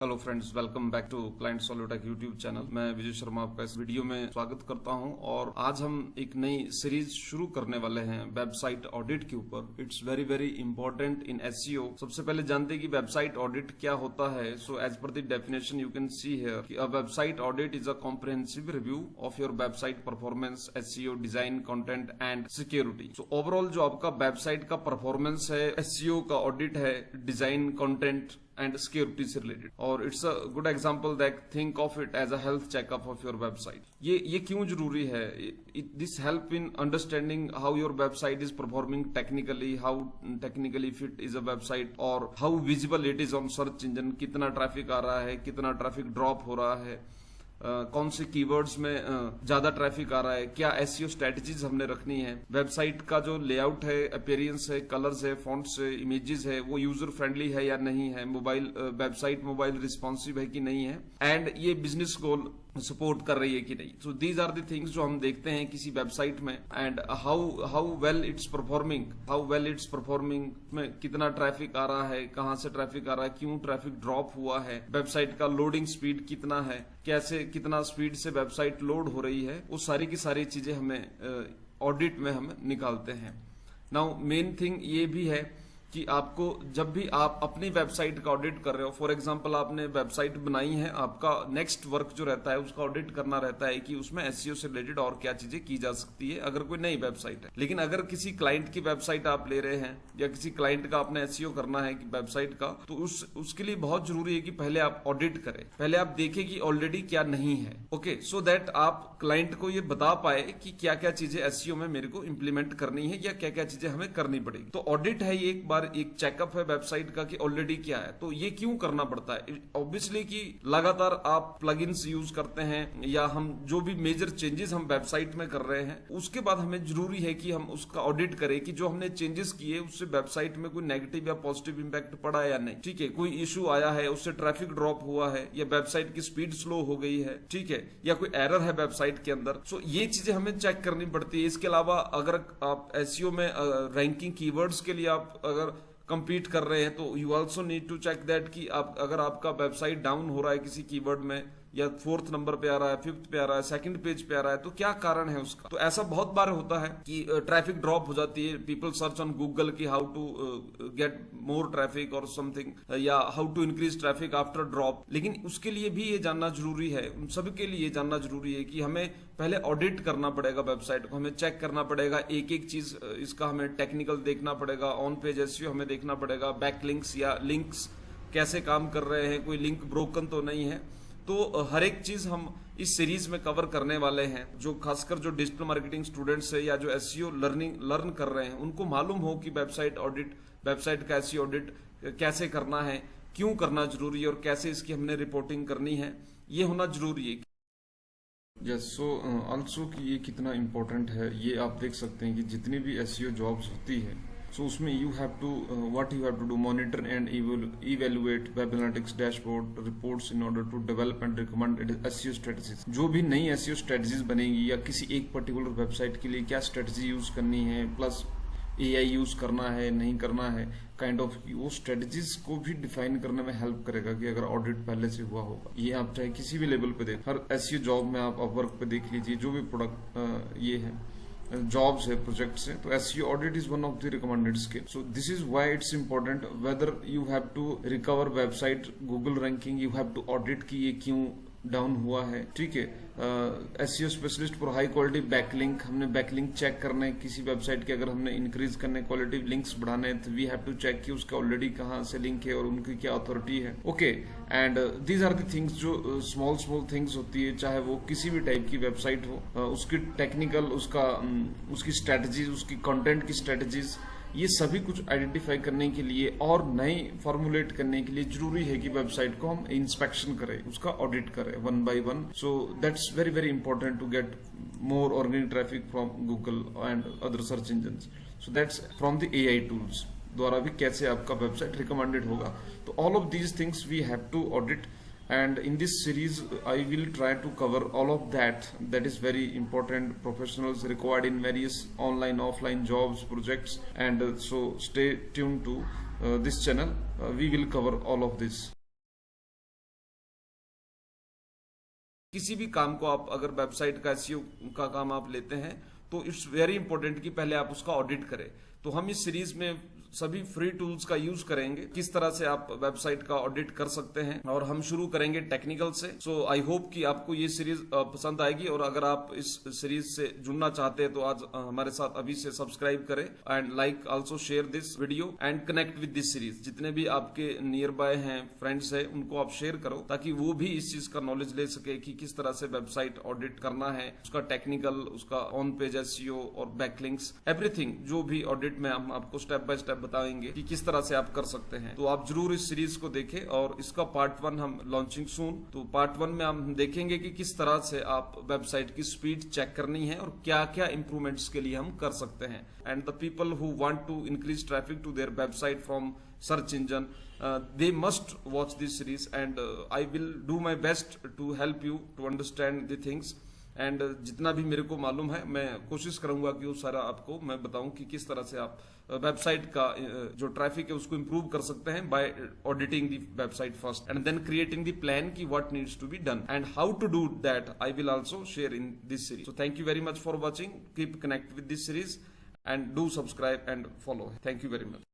Hello friends, welcome back to client Solutech YouTube channel. मैं विजय शर्मा आपका इस वीडियो में स्वागत करता हूं और आज हम एक नई सीरीज शुरू करने वाले हैं वेबसाइट ऑडिट के ऊपर। It's very very important in SEO. सबसे पहले जानते हैं कि वेबसाइट ऑडिट क्या होता है। So as per the definition you can see here कि a website audit is a comprehensive review of your website performance, SEO, design, content and security. So overall जो आपका वेबसाइट का परफॉर्मेंस है, SEO का audit है, design, content and security से related, और it's a good example that think of it as a health checkup of your website. ये क्यों जरूरी है? This help in understanding how your website is performing technically, how technically fit is a website, और how visible it is on search engine, कितना traffic आ रहा है, कितना traffic drop हो रहा है, कौन से कीवर्ड्स में ज्यादा ट्रैफिक आ रहा है, क्या एसईओ स्ट्रेटजीज हमने रखनी है, वेबसाइट का जो लेआउट है, अपीयरेंस है, कलर्स है, फॉन्ट्स है, इमेजेस है, वो यूजर फ्रेंडली है या नहीं है, मोबाइल वेबसाइट मोबाइल रिस्पॉन्सिव है कि नहीं है, एंड ये बिजनेस गोल सपोर्ट कर रही है कि नहीं। So these are the things जो हम देखते हैं किसी वेबसाइट में, and how well it's performing में कितना ट्रैफिक आ रहा है, कहां से ट्रैफिक आ रहा है, क्यों ट्रैफिक ड्रॉप हुआ है, वेबसाइट का लोडिंग स्पीड कितना है, कैसे कितना स्पीड से वेबसाइट लोड हो रही है, वो सारी की सारी चीजें हमें ऑडिट में हम निकालते हैं। नाउ मेन थिंग ये भी है कि आपको जब भी आप अपनी वेबसाइट का ऑडिट कर रहे हो, फॉर एग्जांपल आपने वेबसाइट बनाई है, आपका नेक्स्ट वर्क जो रहता है उसका ऑडिट करना रहता है कि उसमें एसईओ से रिलेटेड और क्या चीजें की जा सकती है अगर कोई नई वेबसाइट है। लेकिन अगर किसी क्लाइंट की वेबसाइट आप ले रहे हैं या किसी क्लाइंट का आपने एसईओ करना है कि वेबसाइट का, तो उसके लिए बहुत जरूरी है कि पहले आप ऑडिट करें, पहले आप देखें कि ऑलरेडी क्या नहीं है, ओके, सो दैट आप क्लाइंट को ये बता पाए कि क्या क्या चीजें एसईओ में मेरे को इंप्लीमेंट करनी है या क्या क्या चीजें हमें करनी पड़ेगी। तो ऑडिट है ये एक चेकअप है वेबसाइट का कि ऑलरेडी क्या है। तो ये क्यों करना पड़ता है? ऑब्वियसली कि लगातार आप प्लगइन्स यूज करते हैं या हम जो भी मेजर चेंजेस हम वेबसाइट में कर रहे हैं, उसके बाद हमें जरूरी है कि हम उसका ऑडिट करें कि जो हमने चेंजेस किए उससे वेबसाइट में कोई नेगेटिव या पॉजिटिव इंपैक्ट पड़ा है या नहीं। ठीक है, कोई इशू आया है, उससे ट्रैफिक ड्रॉप हुआ है या वेबसाइट की स्पीड स्लो हो गई है, ठीक है, या कोई एरर है वेबसाइट के अंदर। सो ये चीजें हमें चेक करनी पड़ती है। इसके अलावा अगर आप एसईओ में रैंकिंग कीवर्ड्स के लिए आप अगर compete कर रहे हैं, तो you also need to check that कि आप अगर आपका वेबसाइट डाउन हो रहा है किसी कीवर्ड में, या 4th नंबर पे आ रहा है, 5th पे आ रहा है, 2nd पेज पे आ रहा है, तो क्या कारण है उसका। तो ऐसा बहुत बार होता है कि ट्रैफिक ड्रॉप हो जाती है, पीपल सर्च ऑन गूगल कि how to get more traffic और समथिंग, या how to increase traffic after drop. लेकिन उसके लिए भी ये जानना जरूरी है, उन सबके लिए ये जानना जरूरी है कि हमें पहले ऑडिट करना पड़ेगा वेबसाइट को, हमें चेक करना पड़ेगा एक एक चीज, इसका हमें टेक्निकल देखना पड़ेगा, ऑन पेज एसईओ हमें देखना पड़ेगा, बैक लिंक्स या लिंक्स कैसे काम कर रहे हैं, कोई लिंक ब्रोकन तो नहीं है। तो हर एक चीज हम इस सीरीज में कवर करने वाले हैं। जो खासकर जो डिजिटल मार्केटिंग स्टूडेंट्स है या जो एसईओ लर्न कर रहे हैं, उनको मालूम हो कि वेबसाइट ऑडिट, वेबसाइट का एसईओ ऑडिट कैसे करना है, क्यों करना जरूरी है और कैसे इसकी हमने रिपोर्टिंग करनी है, ये होना जरूरी है। यस, सो ऑल्सो कि ये कितना इम्पोर्टेंट है ये आप देख सकते हैं कि जितनी भी एसईओ जॉब्स होती है, सो उसमें you have to what you have to do, monitor and evaluate web analytics dashboard reports in order to develop and recommend SEO strategies. जो भी नई एसईओ स्ट्रेटजीज बनेगी या किसी एक पर्टिकुलर वेबसाइट के लिए क्या स्ट्रेटजी यूज करनी है, प्लस एआई यूज करना है नहीं करना है, काइंड ऑफ वो स्ट्रेटजीज को भी डिफाइन करने में हेल्प करेगा कि अगर ऑडिट पहले से हुआ होगा। ये आप चाहे किसी भी लेवल पे देख, हर एसईओ जॉब में आप अपवर्क पे देख लीजिए, जो भी प्रोडक्ट ये है जॉब्स है, प्रोजेक्ट्स है, तो SEO audit is one of the recommended skill. So this is why it's important whether you have to recover website Google ranking, you have to audit की ये क्यों डाउन हुआ है। ठीक है, SEO specialist for high quality backlink, हमने backlink check करना है किसी वेबसाइट के, अगर हमने इंक्रीज करने क्वालिटी लिंक्स बढ़ाने हैं तो वी हैव टू चेक कि उसका ऑलरेडी कहाँ से लिंक है और उनकी क्या अथॉरिटी है, okay. And these are the things जो स्मॉल थिंग्स होती है, चाहे वो किसी भी टाइप की वेबसाइट हो, उसकी टेक्निकल, उसकी स्ट्रेटजीज, उसकी कंटेंट की स्ट्रेटजीज, ये सभी कुछ आइडेंटिफाई करने के लिए और नए फॉर्मुलेट करने के लिए जरूरी है कि वेबसाइट को हम इंस्पेक्शन करें, उसका ऑडिट करें one by one. So that's very very important to get more organic traffic from Google and other search engines. So that's from the AI tools द्वारा भी कैसे आपका वेबसाइट रिकमेंडेड होगा। तो all of these things we have to audit, and in this series I will try to cover all of that is very important, professionals required in various online offline jobs, projects, and so stay tuned to this channel. We will cover all of this. किसी भी काम को आप अगर website का SEO का काम आप लेते हैं तो इट्स वेरी इंपॉर्टेंट कि पहले आप उसका ऑडिट करें। तो हम इस सीरीज में सभी फ्री टूल्स का यूज करेंगे, किस तरह से आप वेबसाइट का ऑडिट कर सकते हैं, और हम शुरू करेंगे टेक्निकल से। सो आई होप कि आपको ये सीरीज पसंद आएगी, और अगर आप इस सीरीज से जुड़ना चाहते हैं तो आज हमारे साथ अभी से सब्सक्राइब करें and like also share this video and connect with this series. जितने भी आपके नियर बाय हैं, फ्रेंड्स हैं, उनको आप शेयर करो ताकि वो भी इस चीज का नॉलेज ले सके कि किस तरह से वेबसाइट ऑडिट करना है, उसका टेक्निकल, उसका ऑन पेज एसईओ और बैकलिंक्स, एवरीथिंग जो भी ऑडिट में हम आपको स्टेप बाय स्टेप बताएंगे कि किस तरह से आप कर सकते हैं। तो आप जरूर इस सीरीज को देखें, और इसका पार्ट 1 हम लॉन्चिंग सून। तो पार्ट 1 में हम देखेंगे कि किस तरह से आप वेबसाइट की स्पीड चेक करनी है और क्या क्या इंप्रूवमेंट्स के लिए हम कर सकते हैं। And the people who want to increase traffic to their website from search engine, they must watch this series, and I will do my best to help you to understand the things, and जितना भी मेरे को मालूम है मैं कोशिश करूंगा कि वो सारा आपको मैं बताऊं कि किस तरह से आप वेबसाइट का जो ट्रैफिक है उसको इंप्रूव कर सकते हैं by auditing the website first and then creating the plan की what needs to be done and how to do that I will also share in this series. So thank you very much for watching, keep connect with this series and do subscribe and follow. Thank you very much.